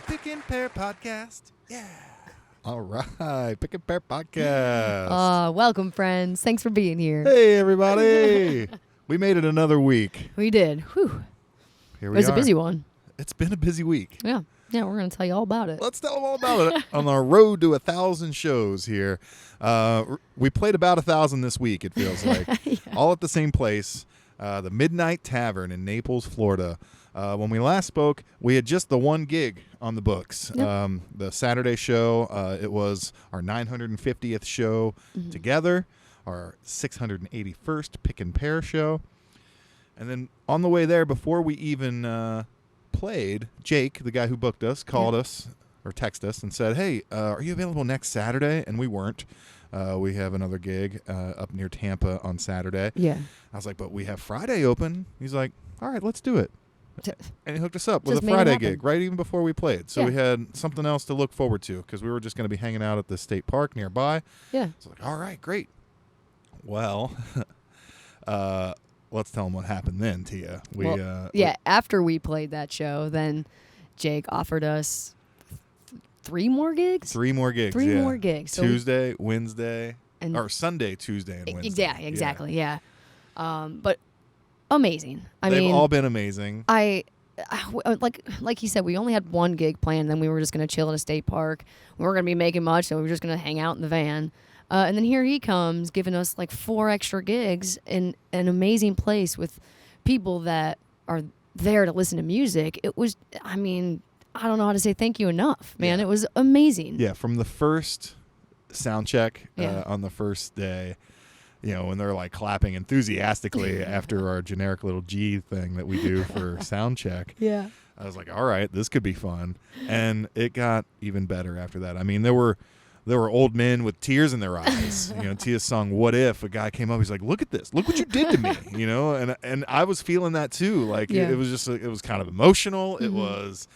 Pickin Pear podcast. Yeah. All right, Pickin Pear podcast. Welcome, friends. Thanks for being here. Hey, everybody. We made it another week. We did. Whew. Here It we was are. a busy one. It's been a busy week. Yeah, we're going to tell you all about it. Let's tell them all about it. On our road to 1,000 shows here. We played about 1,000 this week, it feels like. Yeah. All at the same place, the Midnight Tavern in Naples, Florida. When we last spoke, we had just the one gig on the books. Yep. The Saturday show, it was our 950th show together, our 681st Pickin Pear show. And then on the way there, before we even played, Jake, the guy who booked us, called us or texted us and said, hey, are you available next Saturday? And we weren't. We have another gig up near Tampa on Saturday. Yeah. I was like, but we have Friday open. He's like, all right, let's do it. And he hooked us up with Just a made it Friday happen. gig right even before we played. So Yeah. we had something else to look forward to because we were just going to be hanging out at the state park nearby. Yeah. So like, all right, great. Well, let's tell them what happened then, Tia. After we played that show, then Jake offered us three more gigs. Three more gigs. Three yeah. more gigs. So Tuesday, Wednesday, and or Sunday, Tuesday, and Wednesday. Yeah, exactly. Yeah. But amazing. They've all been amazing. Like he said, we only had one gig planned. Then we were just going to chill in a state park. We weren't going to be making much, so we were just going to hang out in the van. And then here he comes, giving us like 4 extra gigs in an amazing place with people that are there to listen to music. It was, I don't know how to say thank you enough, man. Yeah. It was amazing. Yeah, from the first sound check Yeah. on the first day, when they're like clapping enthusiastically after our generic little G thing that we do for sound check. Yeah. I was like, all right, this could be fun. And it got even better after that. I mean, there were old men with tears in their eyes. Tia's song "What If," a guy came up, he's like, look at this, look what you did to me. And I was feeling that too. Like Yeah. it was just it was kind of emotional. It Mhm. was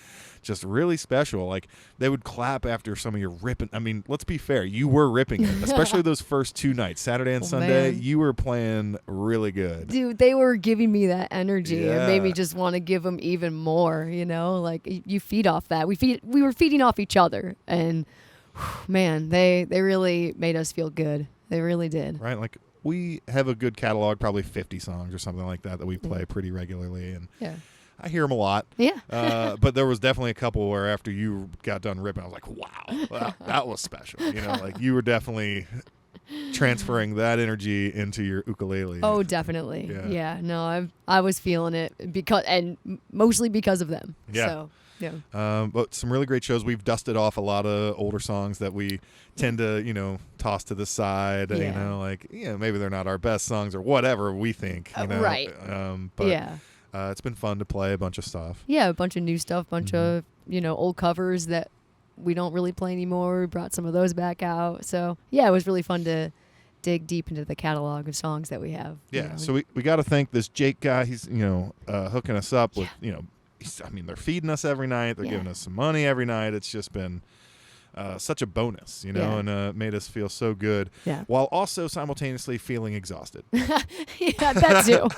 just really special. Like they would clap after some of your ripping. I mean, let's be fair, you were ripping it, especially those first 2 nights, Saturday and Sunday. Man. You were playing really good. Dude, they were giving me that energy. It made me Yeah. just want to give them even more, Like you feed off that. We were feeding off each other, and man, they really made us feel good. They really did. Right? Like we have a good catalog, probably 50 songs or something like that we play pretty regularly, and Yeah. I hear them a lot. Yeah. But there was definitely a couple where after you got done ripping, I was like, wow, that was special. Like you were definitely transferring that energy into your ukulele. Oh, definitely. Yeah. Yeah. No, I was feeling it mostly because of them. Yeah. So, yeah. But some really great shows. We've dusted off a lot of older songs that we tend to, toss to the side. Yeah. Maybe they're not our best songs or whatever we think. Right. But Yeah. it's been fun to play a bunch of stuff. Yeah, a bunch of new stuff, bunch of, old covers that we don't really play anymore. We brought some of those back out. So, yeah, it was really fun to dig deep into the catalog of songs that we have. Yeah. So we got to thank this Jake guy. He's, hooking us up with, they're feeding us every night. They're Yeah. giving us some money every night. It's just been such a bonus, Yeah. and made us feel so good Yeah. while also simultaneously feeling exhausted. Yeah, that too.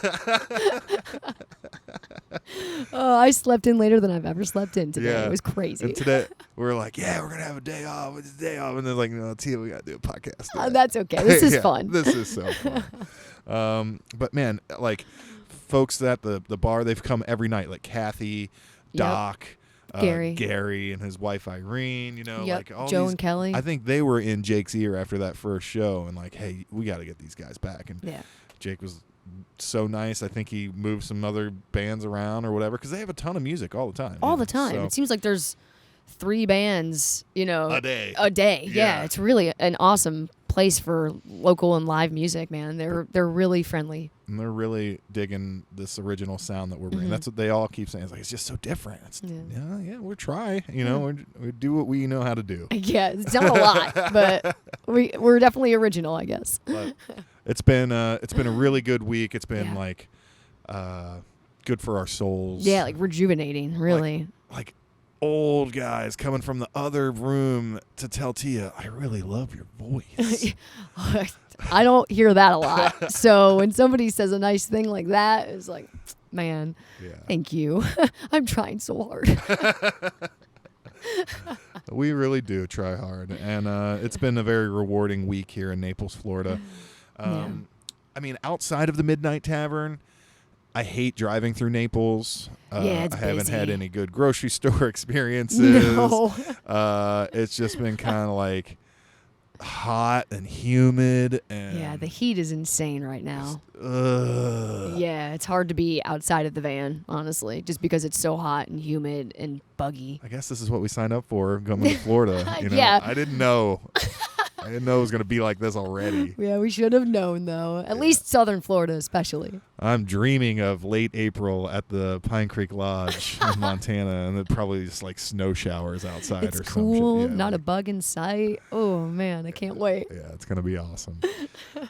Oh, I slept in later than I've ever slept in today. Yeah. It was crazy. And today we were like, yeah, we're going to have a day off. It's a day off. And they're like, no, Tia, we got to do a podcast. Oh, today." that's okay. This is Yeah, fun. This is so fun. But man, like folks at the bar, they've come every night, like Kathy, Doc, Gary and his wife Irene, Yep. like all Joe these, and Kelly. I think they were in Jake's ear after that first show and like, hey, we got to get these guys back. And Yeah. Jake was so nice. I think he moved some other bands around or whatever because they have a ton of music all the time. All the time. So, It seems like there's 3 bands, a day. a day. Yeah. Yeah. It's really an awesome place for local and live music, man. They're really friendly. And they're really digging this original sound that we're bringing. Mhm. That's what they all keep saying. It's like, it's just so different. It's, Yeah. we'll try. We do what we know how to do. Yeah, it's not a lot, but we're definitely original, I guess. But it's been a really good week. It's been Yeah. like good for our souls. Yeah, like rejuvenating, really. Like old guys coming from the other room to tell Tia, I really love your voice. I don't hear that a lot. So when somebody says a nice thing like that, it's like, man. Yeah. Thank you. I'm trying so hard. We really do try hard, and it's been a very rewarding week here in Naples, Florida. I mean, outside of the Midnight Tavern, I hate driving through Naples. It's I haven't busy. had any good grocery store experiences. No. It's just been kind of like hot and humid. And Yeah, the heat is insane right now. ugh. Yeah, it's hard to be outside of the van, honestly, just because it's so hot and humid and buggy. I guess this is what we signed up for coming to Florida. You know? Yeah. I didn't know. I didn't know it was going to be like this already. Yeah, we should have known, though. At least Southern Florida, especially. I'm dreaming of late April at the Pine Creek Lodge in Montana, and then probably just like snow showers outside It's or some cool, shit. Yeah, not a bug in sight. Oh, man, I can't wait. Yeah, it's going to be awesome.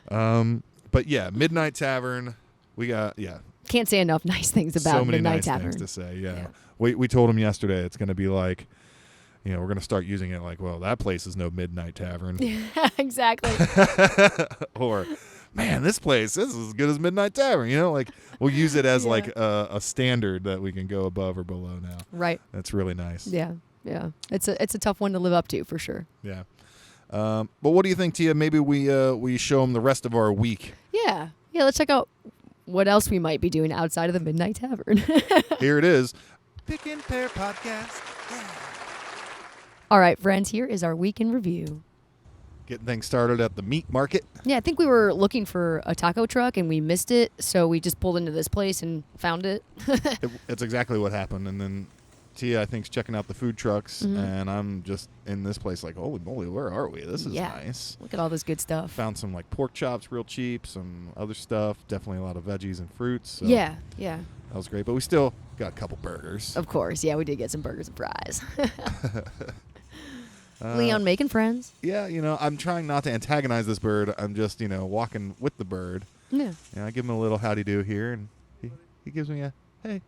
But yeah, Midnight Tavern. We got, Can't say enough nice things about so many Midnight nice Tavern. things to say. Yeah. Yeah. We told him yesterday it's going to be like, we're going to start using it like, well, that place is no Midnight Tavern. Exactly. Or, man, this place, this is as good as Midnight Tavern. Like we'll use it as like a standard that we can go above or below now. Right. That's really nice. Yeah. It's a tough one to live up to, for sure. Yeah. But what do you think, Tia? Maybe we show them the rest of our week. Yeah. Let's check out what else we might be doing outside of the Midnight Tavern. Here it is. Pickin Pear Podcast. All right, friends, here is our week in review. Getting things started at the meat market. Yeah, I think we were looking for a taco truck and we missed it, so we just pulled into this place and found it. It's exactly what happened. And then Tia, I think, is checking out the food trucks, and I'm just in this place like, holy moly, where are we? This is nice. Look at all this good stuff. Found some like pork chops real cheap, some other stuff, definitely a lot of veggies and fruits. So Yeah. That was great. But we still got a couple burgers. Of course, we did get some burgers and fries. Leon making friends. Yeah, I'm trying not to antagonize this bird. I'm just, walking with the bird. Yeah. I give him a little howdy do here, and he gives me a hey.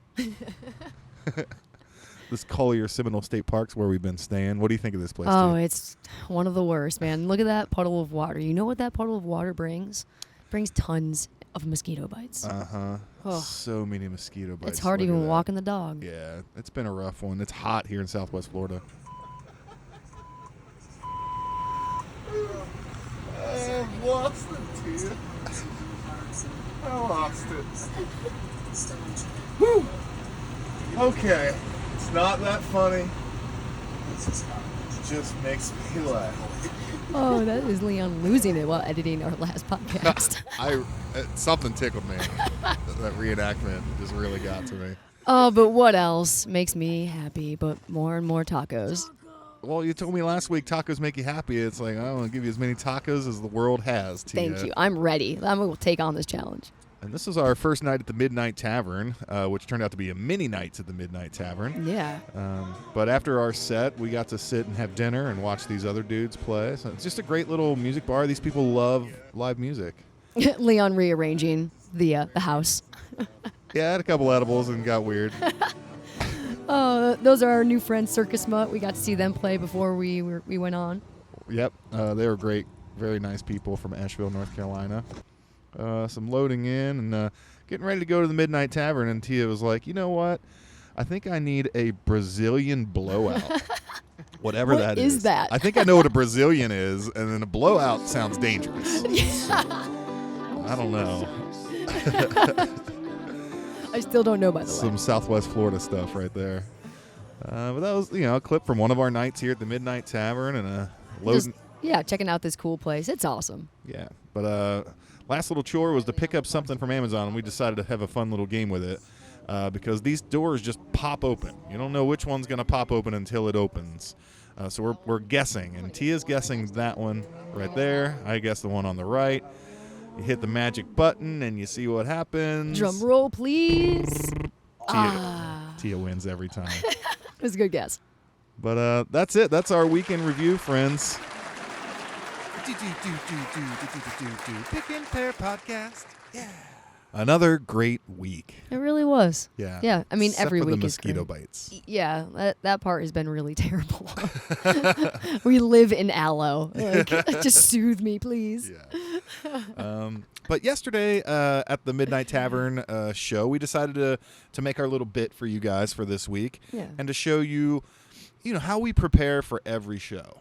This Collier Seminole State Park's where we've been staying. What do you think of this place? Oh, Tia? it's one of the worst, man. Look at that puddle of water. You know what that puddle of water brings? It brings tons of mosquito bites. Oh. So many mosquito bites. It's hard Look at even that. walking the dog. Yeah, it's been a rough one. It's hot here in Southwest Florida. I lost it, Tia. I lost it. Whew. Okay, it's not that funny. It just makes me laugh. Oh, that is Leon losing it while editing our last podcast. Something tickled me. That reenactment just really got to me. Oh, but what else makes me happy but more and more tacos? Well, you told me last week tacos make you happy. It's like, I want to give you as many tacos as the world has, Tia. Thank you. I'm ready. I'm going to take on this challenge. And this is our first night at the Midnight Tavern, which turned out to be a mini night at the Midnight Tavern. Yeah. But after our set, we got to sit and have dinner and watch these other dudes play. So it's just a great little music bar. These people love live music. Leon rearranging the house. Yeah, I had a couple edibles and got weird. Oh, those are our new friends, Circus Mutt. We got to see them play before we went on. Yep, they were great. Very nice people from Asheville, North Carolina. Some loading in and getting ready to go to the Midnight Tavern, and Tia was like, you know what? I think I need a Brazilian blowout. Whatever that is. What is that? I think I know what a Brazilian is, and then a blowout sounds dangerous. So, I don't know. I still don't know, by the way. Some Southwest Florida stuff right there. But that was, a clip from one of our nights here at the Midnight Tavern, and a loading. Checking out this cool place. It's awesome. Yeah, but last little chore was to pick up something from Amazon, and we decided to have a fun little game with it because these doors just pop open. You don't know which one's going to pop open until it opens. So we're guessing, and Tia's guessing that one right there. I guess the one on the right. You hit the magic button, and you see what happens. Drum roll, please. Tia wins every time. It was a good guess. But that's it. That's our weekend review, friends. Pickin Pear Podcast. Yeah. Another great week. It really was. Yeah. Yeah. I mean, Except every for week the is great. mosquito bites. Yeah, that part has been really terrible. We live in aloe. Like, just soothe me, please. Yeah. But yesterday at the Midnight Tavern show, we decided to make our little bit for you guys for this week, and to show you, how we prepare for every show.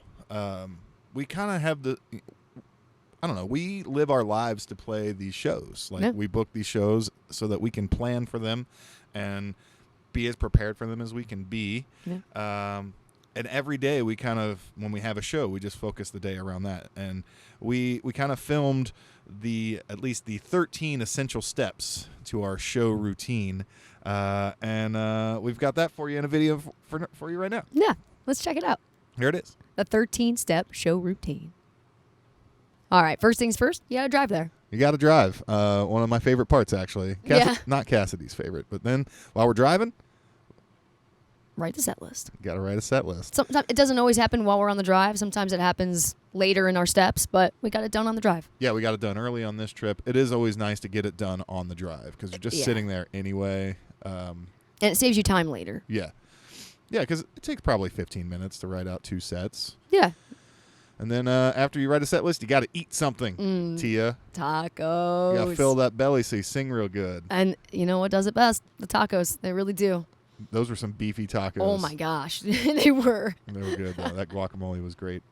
We kind of have we live our lives to play these shows. Like, we book these shows so that we can plan for them and be as prepared for them as we can be. And every day we kind of, when we have a show, we just focus the day around that. And we kind of filmed at least the 13 essential steps to our show routine. And we've got that for you in a video for you right now. Yeah, let's check it out. Here it is. The 13-step show routine. All right, first things first, you got to drive there. You got to drive. One of my favorite parts, actually. Not Cassidy's favorite, but then while we're driving, write the set list. You got to write a set list. Sometimes it doesn't always happen while we're on the drive. Sometimes it happens later in our steps, but we got it done on the drive. Yeah, we got it done early on this trip. It is always nice to get it done on the drive because you're just sitting there anyway. And it saves you time later. Yeah. Yeah, because it takes probably 15 minutes to write out 2 sets. Yeah. And then after you write a set list, you got to eat something, Tia. Tacos. You got to fill that belly so you sing real good. And you know what does it best? The tacos. They really do. Those were some beefy tacos. Oh, my gosh. They were. They were good, though. That guacamole was great.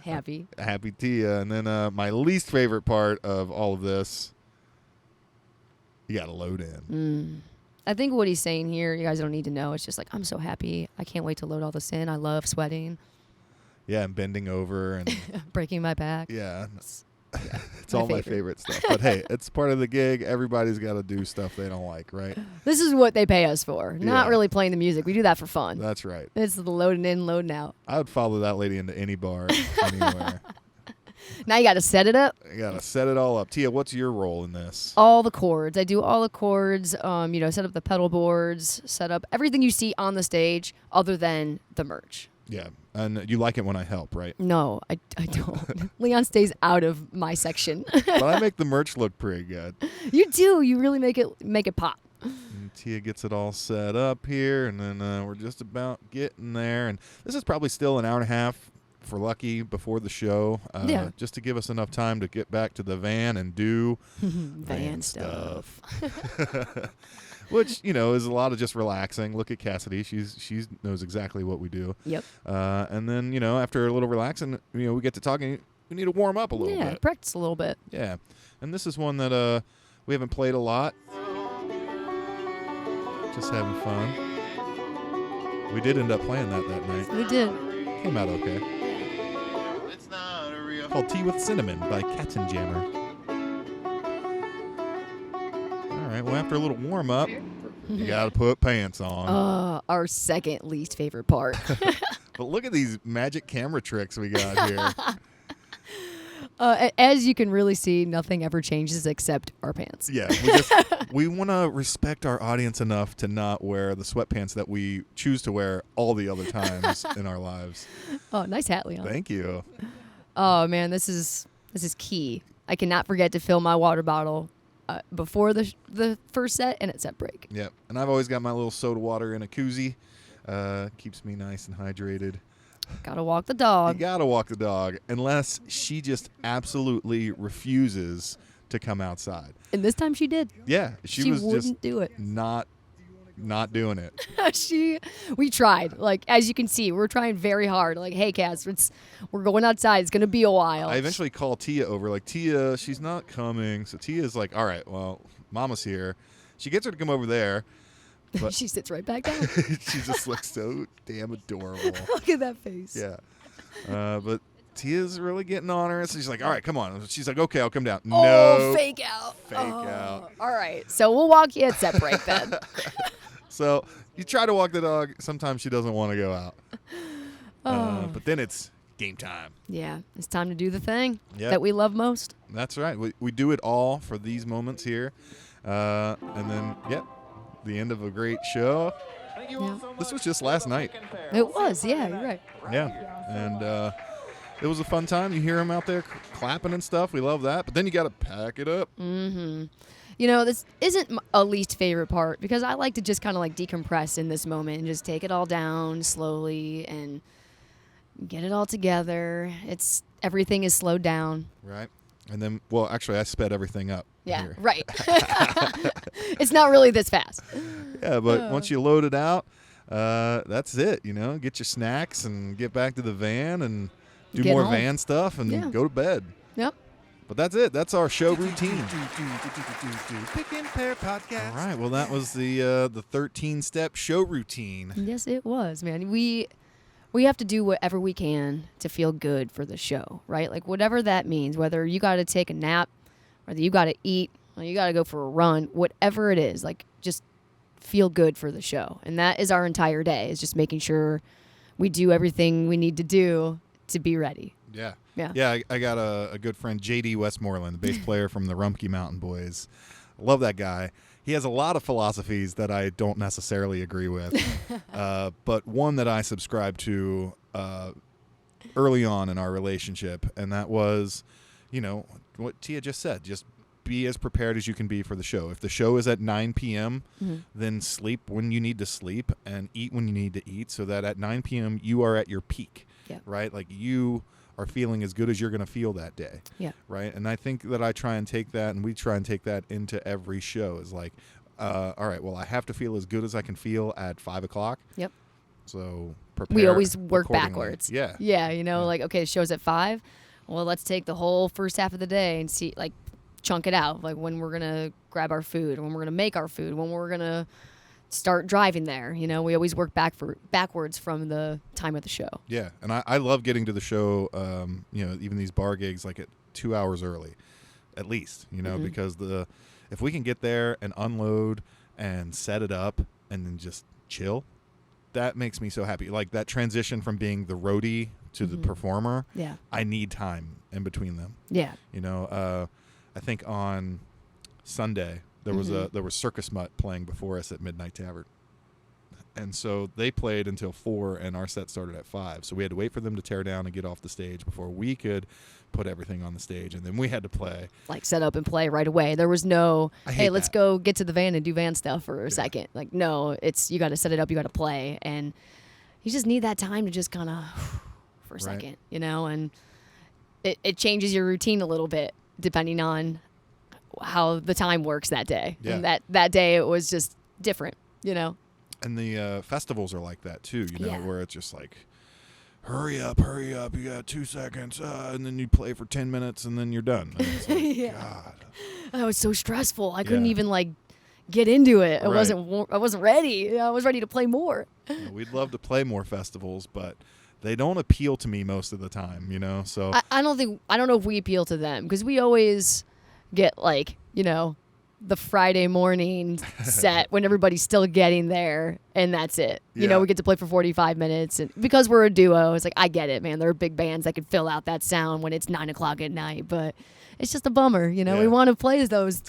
Happy. Happy Tia. And then my least favorite part of all of this, you got to load in. I think what he's saying here, you guys don't need to know. It's just like, I'm so happy. I can't wait to load all this in. I love sweating. Yeah, and bending over and breaking my back. Yeah. It's all my favorite stuff. But hey, it's part of the gig. Everybody's got to do stuff they don't like, right? This is what they pay us for. Not really playing the music. We do that for fun. That's right. It's the loading in, loading out. I would follow that lady into any bar, anywhere. Now you got to set it up. You got to set it all up. Tia, what's your role in this? All the chords. I do all the chords, set up the pedal boards, set up everything you see on the stage other than the merch. Yeah, and you like it when I help, right? No, I don't. Leon stays out of my section. But I make the merch look pretty good. You do. You really make it pop. And Tia gets it all set up here, and then we're just about getting there. And this is probably still an hour and a half for Lucky before the show, just to give us enough time to get back to the van and do van stuff. Which, is a lot of just relaxing. Look at Cassidy. She knows exactly what we do. Yep. And then, after a little relaxing, we get to talking. We need to warm up a little bit. Yeah, practice a little bit. Yeah. And this is one that we haven't played a lot. Just having fun. We did end up playing that night. We did. Came out okay. Called Tea with Cinnamon by Katzenjammer. All right, well, after a little warm-up, you got to put pants on. Our second least favorite part. But look at these magic camera tricks we got here. As you can really see, nothing ever changes except our pants. Yeah, we want to respect our audience enough to not wear the sweatpants that we choose to wear all the other times in our lives. Oh, nice hat, Leon. Thank you. Oh man, this is key. I cannot forget to fill my water bottle before the first set and at set break. Yep, and I've always got my little soda water in a koozie. Keeps me nice and hydrated. Gotta walk the dog. You gotta walk the dog, unless she just absolutely refuses to come outside. And this time she did. Yeah, she was wouldn't just do it. Not doing it. We tried. Like, as you can see, we're trying very hard. Like, hey, Cass, we're going outside. It's gonna be a while. I eventually call Tia over. Like, Tia, she's not coming. So Tia's like, all right, well, Mama's here. She gets her to come over there. But she sits right back down. She just looks so damn adorable. Look at that face. Yeah. But Tia's really getting on her. So she's like, all right, come on. She's like, okay, I'll come down. Oh, fake out. Fake out. All right. So we'll walk you at set break then. So you try to walk the dog. Sometimes she doesn't want to go out. But then it's game time. Yeah. It's time to do the thing that we love most. That's right. We do it all for these moments here. And then, the end of a great show. Yeah. This was just last night. It was. Yeah, you're right. Yeah. And it was a fun time. You hear them out there clapping and stuff. We love that. But then you got to pack it up. Mm-hmm. This isn't a least favorite part because I like to just kind of like decompress in this moment and just take it all down slowly and get it all together. Everything is slowed down. Right. And then, well, actually, I sped everything up. Yeah, here. right. It's not really this fast. Yeah, but once you load it out, that's it. Get your snacks and get back to the van and do Get more home. van stuff and go to bed. Yep. But that's it. That's our show routine. Pickin Pear podcast. All right. Well, that was the 13-step show routine. Yes, it was, man. We have to do whatever we can to feel good for the show, right? Like whatever that means, whether you got to take a nap, whether you got to eat, or you got to go for a run, whatever it is, like just feel good for the show. And that is our entire day, is just making sure we do everything we need to do to be ready. Yeah. Yeah. Yeah, I got a good friend, J.D. Westmoreland, the bass player from the Rumpke Mountain Boys. I love that guy. He has a lot of philosophies that I don't necessarily agree with, but one that I subscribed to early on in our relationship, and that was, what Tia just said, just be as prepared as you can be for the show. If the show is at 9 p.m., then sleep when you need to sleep and eat when you need to eat so that at 9 p.m. you are at your peak, right? Like you are feeling as good as you're going to feel that day. Yeah. Right. And I think that I try and take that, and we try and take that into every show, is like, all right, well, I have to feel as good as I can feel at 5 o'clock. Yep. So prepare. We always work accordingly. backwards. Yeah. Yeah. Like, okay, the show's at 5. Well, let's take the whole first half of the day and see, like, chunk it out. Like when we're going to grab our food, when we're going to make our food, when we're going to start driving there. We always work backwards from the time of the show. Yeah, and I love getting to the show, even these bar gigs, like at 2 hours early, at least, because if we can get there and unload and set it up and then just chill, that makes me so happy. Like that transition from being the roadie to the performer, I need time in between them. Yeah. I think on Sunday, there was Circus Mutt playing before us at Midnight Tavern. And so they played until 4, and our set started at 5. So we had to wait for them to tear down and get off the stage before we could put everything on the stage. And then we had to play. Like set up and play right away. There was no, hey, let's that. go get to the van and do van stuff for a second. Like, no, you got to set it up, you got to play. And you just need that time to just kind of for a second, and it changes your routine a little bit depending on how the time works that day. Yeah. And that day it was just different, And the festivals are like that too, where it's just like, hurry up, you got 2 seconds, and then you play for 10 minutes and then you're done. And it's like, God. That was so stressful. I couldn't even get into it. Right. I wasn't ready. I was ready to play more. We'd love to play more festivals, but they don't appeal to me most of the time, so I don't know if we appeal to them because we always get the Friday morning set when everybody's still getting there, and that's it. We get to play for 45 minutes, and because we're a duo, it's like, I get it, man. There are big bands that can fill out that sound when it's 9 o'clock at night, but it's just a bummer. We want to play those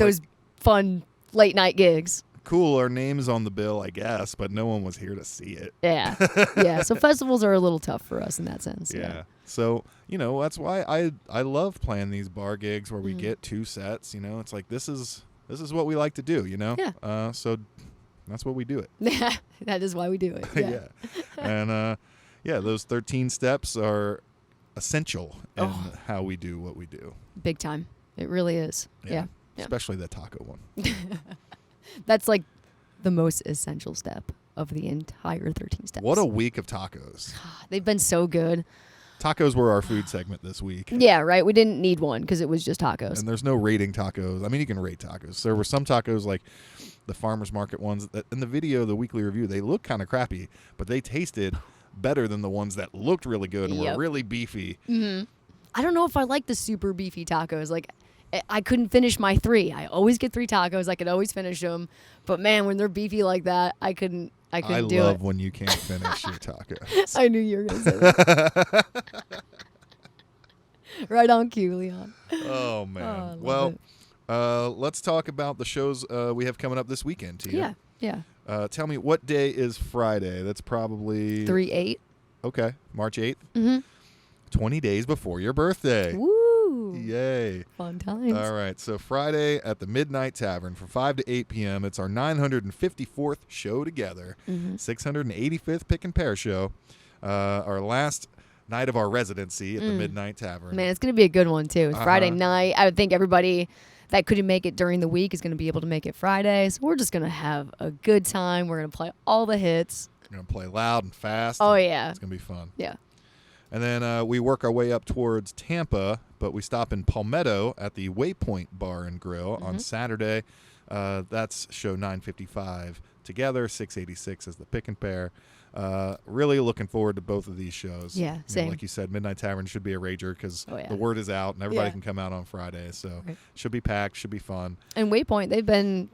fun late night gigs. Cool, our name's on the bill, I guess, but no one was here to see it. Yeah. So festivals are a little tough for us in that sense. Yeah. So, that's why I love playing these bar gigs where we get 2 sets, It's like this is what we like to do, Yeah. So that's what we do it. Yeah. That is why we do it. Yeah. And those 13 steps are essential in how we do what we do. Big time. It really is. Yeah. Especially the taco one. That's like the most essential step of the entire 13 steps. What a week of tacos. They've been so good. Tacos were our food segment this week. Yeah, right. We didn't need one because it was just tacos. And there's no rating tacos. I mean, you can rate tacos. There were some tacos like the farmer's market ones that in the video, the weekly review, they look kind of crappy, but they tasted better than the ones that looked really good and were really beefy. Mm-hmm. I don't know if I like the super beefy tacos. Like, I couldn't finish my 3. I always get 3 tacos. I could always finish them. But, man, when they're beefy like that, I couldn't do it. I love when you can't finish your tacos. I knew you were going to say that. Right on cue, Leon. Oh, man. Well, let's talk about the shows we have coming up this weekend, Tia. Yeah. Tell me, what day is Friday? That's probably 3/8. Okay, March 8th. Mm-hmm. 20 days before your birthday. Woo! Ooh. Yay. Fun times. All right, so Friday at the Midnight Tavern from 5 to 8 p.m. It's our 954th show together, 685th Pickin Pear show, our last night of our residency at the Midnight Tavern. Man, it's going to be a good one, too. It's Friday night. I would think everybody that couldn't make it during the week is going to be able to make it Friday. So we're just going to have a good time. We're going to play all the hits. We're going to play loud and fast. Oh, yeah. It's going to be fun. Yeah. And then we work our way up towards Tampa, but we stop in Palmetto at the Waypoint Bar and Grill on Saturday. That's show 955 together, 686 as the Pickin Pear. Really looking forward to both of these shows. Yeah, same. Like you said, Midnight Tavern should be a rager because Oh, yeah. the word is out and everybody Yeah. can come out on Friday. So Right. should be packed, should be fun. And Waypoint, they've been,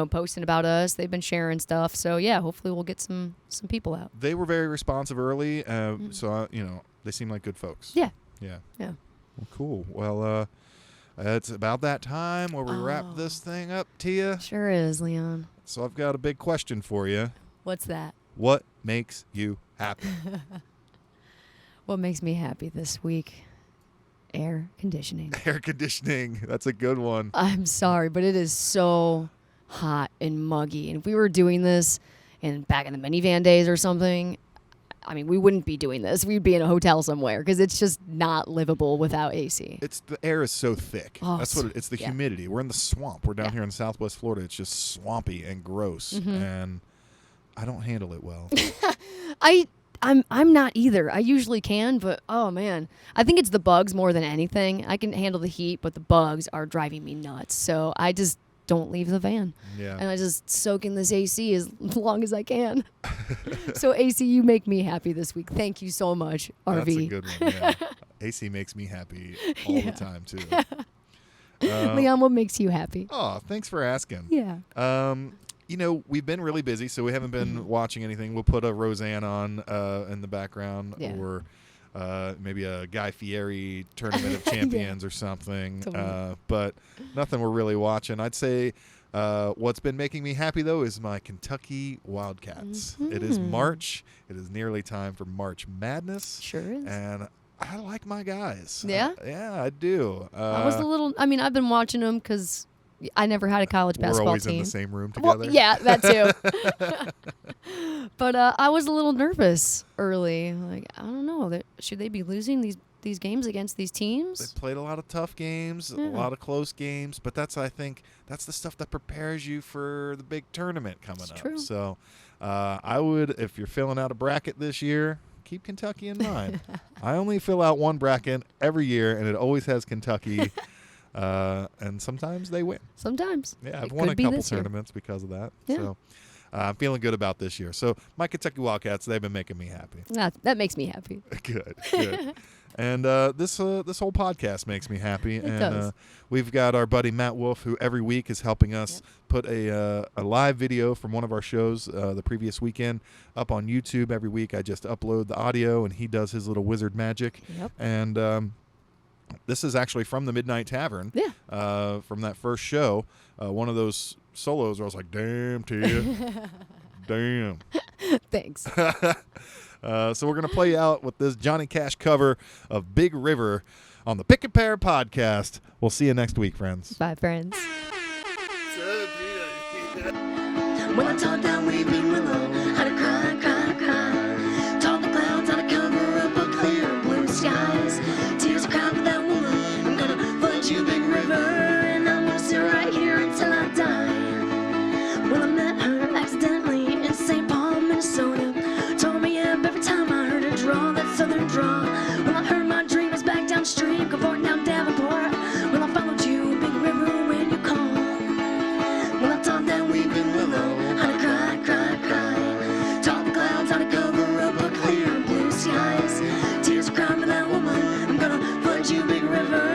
posting about us. They've been sharing stuff. So, yeah, hopefully we'll get some people out. They were very responsive early, so, they seem like good folks. Yeah. Yeah. Yeah. Well, cool. Well, it's about that time where we wrap this thing up, Tia. Sure is, Leon. So I've got a big question for you. What's that? What makes you happy? What makes me happy this week? Air conditioning. Air conditioning. That's a good one. I'm sorry, but it is so hot and muggy. And if we were doing this back in the minivan days or something, I mean, we wouldn't be doing this. We'd be in a hotel somewhere because it's just not livable without AC. The air is so thick. Oh, That's what it's the yeah. humidity. We're in the swamp. We're down here in Southwest Florida. It's just swampy and gross, and I don't handle it well. I'm not either. I usually can, but oh man, I think it's the bugs more than anything. I can handle the heat, but the bugs are driving me nuts. So I just don't leave the van. Yeah. And I just soak in this AC as long as I can. So AC, you make me happy this week. Thank you so much, RV. That's a good one. Yeah. AC makes me happy all the time too. Leon, what makes you happy? Oh, thanks for asking. Yeah. We've been really busy, so we haven't been watching anything. We'll put a Roseanne on in the background, Yeah. or maybe a Guy Fieri Tournament of Champions or something. Totally. But nothing we're really watching. I'd say what's been making me happy, though, is my Kentucky Wildcats. It is March. It is nearly time for March Madness. Sure is. And I like my guys. Yeah? I do. I've been watching them because I never had a college We're basketball always team. in the same room together. Well, yeah, that too. But I was a little nervous early. Like, I don't know. Should they be losing these games against these teams? They played a lot of tough games, a lot of close games, but I think that's the stuff that prepares you for the big tournament coming up. True. So I would, if you're filling out a bracket this year, keep Kentucky in mind. I only fill out one bracket every year, and it always has Kentucky. And sometimes they win. Sometimes. Yeah, I've It won a could be couple this year. tournaments because of that. Yeah. So I'm feeling good about this year. So my Kentucky Wildcats, they've been making me happy. That makes me happy. Good. And this whole podcast makes me happy. It and does. We've got our buddy Matt Wolf, who every week is helping us put a live video from one of our shows the previous weekend up on YouTube every week. I just upload the audio, and he does his little wizard magic. Yep. And this is actually from the Midnight Tavern. Yeah. From that first show. One of those solos where I was like, damn, Tia. Damn. Thanks. So we're going to play you out with this Johnny Cash cover of Big River on the Pickin Pear podcast. We'll see you next week, friends. Bye, friends. When I talk down weeping willow, how to cry, cry, cry. Tall the clouds, how to cover up a clear blue skies. Tears cry for that woman. I'm gonna flood you, big river, and I'm gonna sit right here until I die. Well, I met her accidentally in St. Paul, Minnesota. Told me up every time I heard her draw that southern draw. Well, I heard my dream was back downstream, going down Davenport. Well, I followed you, big river, when you called. When I talk that weeping willow, how to cry, cry, cry. Talk the clouds, how to cover up a clear blue skies. Tears cry for that woman. I'm gonna flood you, big river.